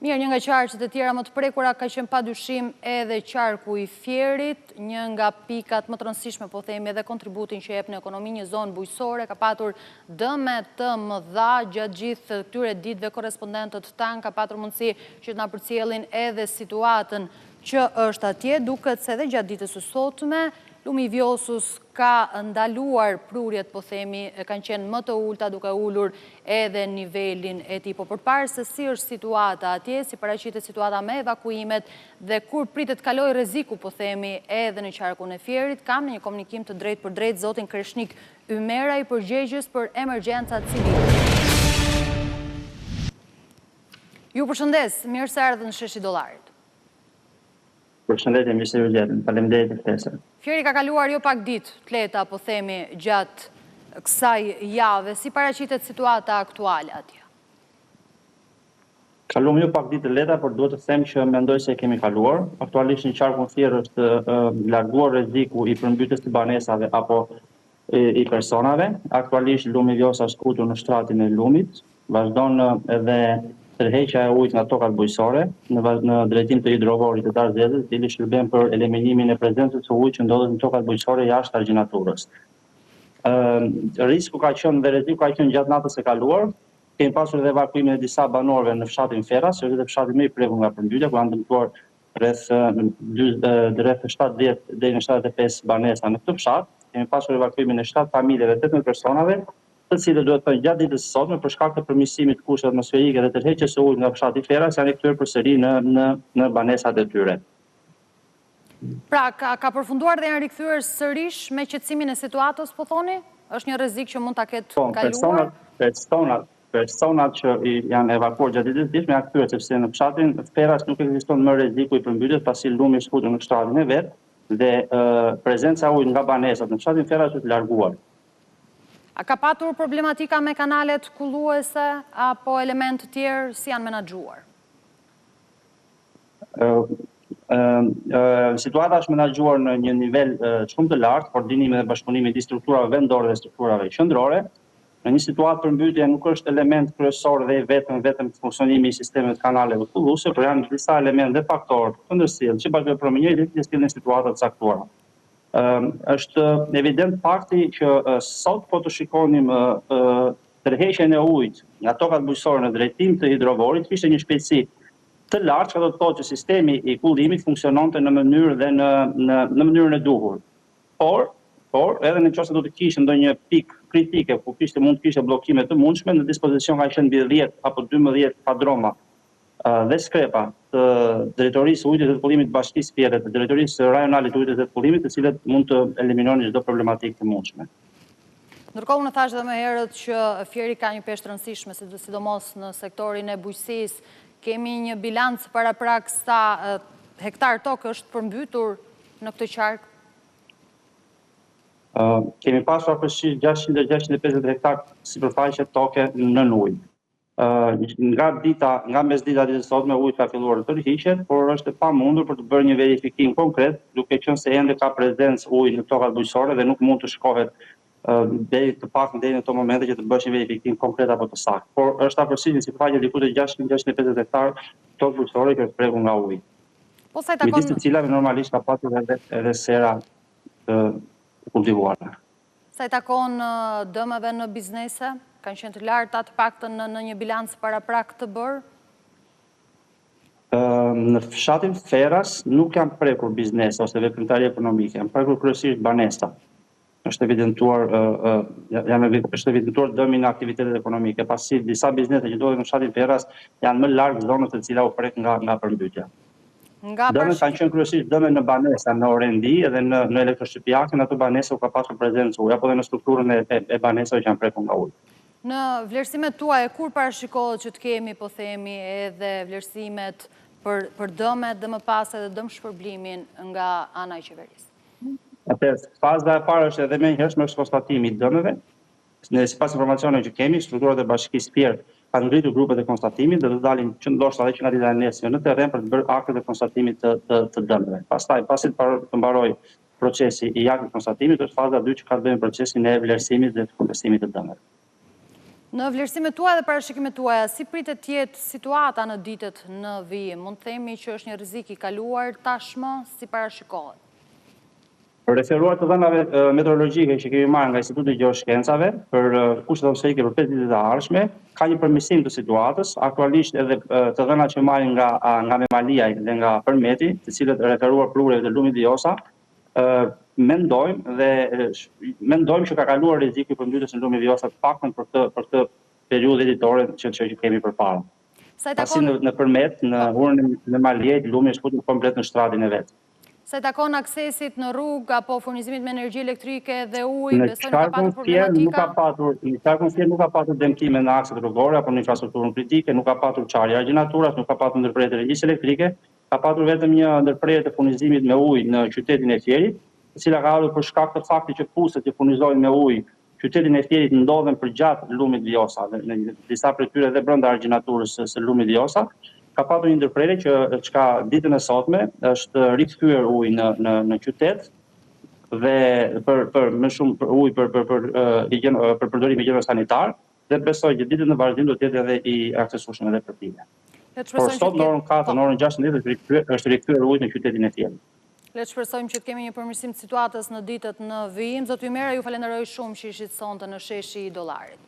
Mirë, një nga qarqet e tjera më të prekura ka qenë padyshim edhe qarku i Fierit, një nga pikat më të rëndësishme, po themi edhe kontributin që jep në ekonomi një zonë bujqësore, ka patur dëme të mëdha gjatë gjithë këtyre ditëve. Korespondentët tanë ka patur mundësi që të na përcjellin edhe situatën që është atje, duket se edhe gjatë ditës së sotme lumi i Vjosus ka ndaluar prurjet, po themi, kanë qenë më të ulta, duke ulur edhe nivelin e tij. Po përpara se si është situata atje, si paraqitet situata me evakuimet dhe kur pritet kaloj rreziku, po themi, edhe në qarkun e Fierit, kam në një komunikim të drejtë për drejtë zotin Kreshnik Ymera, i përgjegjës për emergjencat civile. Ju përshëndes, mirë se erdhët në Sheshi Dollarit. Përshëndetje, mirë se ju gjetëm. Faleminderit për ftesën. Fieri ka kaluar jo pak ditë të lehta, po themi, gjatë kësaj jave. Si paraqitet situata aktuale atje? Kaluam jo pak ditë të lehta, por duhet të them që mendoj se kemi kaluar. Aktualisht në qarkun Fier është larguar rreziku i përmbytjes së banesave apo i personave. Aktualisht lumi i Vjosës është skutur në shtratin e lumit. Vazhdon edhe tërheqja e ujit nga tokat bujqësore në drejtim të hidrovorit të Tarzezës, i cili shërben për eliminimin e prezencës së ujit që ndodhet në tokat bujqësore jashtë argjinaturës. Risku ka qenë dhe rreziku ka qenë gjatë natës së kaluar. Kemi pasur edhe evakuimin e disa banorëve në fshatin Feras, që është edhe fshati më i prekur nga përmbytja, ku janë dëmtuar rreth 70 deri në 75 banesa në këtë fshat. Kemi pasur evakuimin e 7 familjeve, 18 personave, të cilët duhet thënë gjatë ditës së sotme për shkak të përmirësimit të kushtet atmosferike dhe tërheqjes së ujit nga fshati Feras janë rikthyer përsëri në banesat e tyre. Pra, ka përfunduar dhe janë rikthyer sërish me qetësimin e situatës, po thoni? Është një rrezik që mund ta ketë kaluar? Personat që janë evakuar gjatë ditës së ditshme janë kthyer sepse në fshatin Feras nuk ekziston më rreziku i përmbytjes pasi lumi është skutur në shtratin e vet dhe prezenca e ujit nga banesat në fshatin Feras është larguar. A ka patur problematika me kanalet kulluese apo elementë të tjerë, si janë menaxhuar? Situata është menaxhuar në një nivel shumë të lartë, koordinimi dhe bashkëpunimi i strukturave vendore dhe strukturave qendrore. Në një situatë përmbytje nuk është element kryesor dhe vetëm funksionimi i sistemeve të kanaleve kulluese, por janë disa elementë dhe faktorë të ndërsjellë që bashkëpunojnë me njëri tjetrin në situata të caktuara. Është evident fakti që sot po të shikonim tërheqjen e ujit nga tokat bujqësore në drejtim të hidrovorit, kishte një shpejtësi të lartë, që do të thotë që sistemi i kullimit funksiononte në mënyrë dhe në mënyrën e duhur. Por edhe nëse do të kishte ndonjë pikë kritike ku mund të kishte bllokime të mundshme, në dispozicion ka qenë mbi 10 apo 12 padroma dhe skrepa të drejtorisë ujit dhe të kullimit të bashkisë Fier, të drejtorisë rajonale të ujit dhe të kullimit, të cilët mund të eliminojnë çdo problematikë të mundshme. Ndërkohë, unë thash edhe më herët që Fieri ka një peshë të rëndësishme, sidomos në sektorin e bujqësisë. Kemi një bilanc paraprak sa hektar tokë është përmbytur në këtë qark? Kemi pasur përfshirë 650 hektar sipërfaqe toke nën ujë. Nga mesdita ditës sotme ujit ka filluar të tërhiqet, por është e pamundur për të bërë një verifikim konkret, duke qenë se ende ka prezencë ujit në tokat bujqësore dhe nuk mund të shkohet deri në këto momente që të bësh një verifikim konkret apo të saktë. Por është afërsisht një sipërfaqe diku te 650 hektar tokë bujqësore që është prekur nga uji. Midis të cilave normalisht ka pasur edhe sera të kultivuara. Sa i takon dëmeve në biznese? Kanë qenë të larta të paktën në një bilanc paraprak të bërë? Në fshatin Feras nuk janë prekur biznese ose veprimtari ekonomike, janë prekur kryesisht banesa. Është evidentuar dëmi në aktivitetet ekonomike, pasi disa biznese që ndodhen në fshatin Feras janë më larg zonës të cilat u prek nga përmbytja. Dëmet kanë qenë kryesisht dëme në banesa, në orendi edhe në elektroshtëpiake, në ato banesa u ka pasur prezencë uji, apo dhe në strukturën e banesave që janë prekur nga uji. Në vlerësimet tuaja, kur parashikohet që të kemi, po themi, edhe vlerësimet për dëmet dhe më pas edhe dëm shpërblimin nga ana e qeverisë? Atëherë, faza e parë është edhe më njëhershme është konstatimi i dëmeve. Sipas informacioneve që kemi, strukturat e bashkisë Fier kanë ngritur grupet e konstatimit dhe do dalin që ndoshta edhe që nga dita e nesër në terren për të bërë aktet e konstatimit të dëmeve. Pastaj, pasi të mbarojë procesi i aktit të konstatimit, është faza 2 që ka të bëjë me procesin e vlerësimit dhe të kompensimit të dëmeve. Në vlerësimet tuaja dhe parashikimet tuaja, si pritet të jetë situata në ditët në vijim? Mund të themi që është një rrezik i kaluar tashmë, si parashikohet? Referuar të dhënave meteorologjike që kemi marrë nga Instituti i Gjeoshkencave për kushtet atmosferike për 5 ditët e ardhshme, ka një përmirësim të situatës. Aktualisht edhe të dhënat që marrim nga Memalia dhe nga Përmeti, të cilët referuar për ureve të lumit Vjosa, mendojmë që ka kaluar rreziku i përmbytjes në lumin Vjosa të paktën për këtë periudhë ditore që kemi përpara. Pasi në Përmet, në urën e Memaliait, lumi është futur komplet në shtratin e vet. Sa i takon aksesit në rrugë apo furnizimit me energji elektrike dhe ujë, besoj nuk ka patur Në qarkun fier nuk ka patur dëmtime në akset rrugore apo në infrastrukturën kritike, nuk ka patur çarje argjinaturas, nuk ka patur ndërprerje të energjisë elektrike, ka patur vetëm një ndërprerje të furnizimit me ujë në qytetin e Fierit, e cila ka ardhur për shkak të faktit që kuset që furnizojnë me ujë qytetin e Fierit ndodhen përgjatë lumit Vjosa, në disa prej tyre edhe brenda argjinaturës së lumit Vjosa. Ka patur një ndërprerje që ditën e sotme është rikthyer uji në qytet dhe për më shumë ujë për përdorim higjienor sanitar dhe besoj që ditën e vazhdim do të jetë edhe i aksesueshëm edhe për pije. Por sot në orën 4, në orën 16 është rikthyer uji në qytetin e Fierit. Le të shpresojmë që të kemi një përmirësim të situatës në ditët në vijim. Zoti Ymera, ju falenderoj shumë që ishit sonte në sheshi i Dollarit.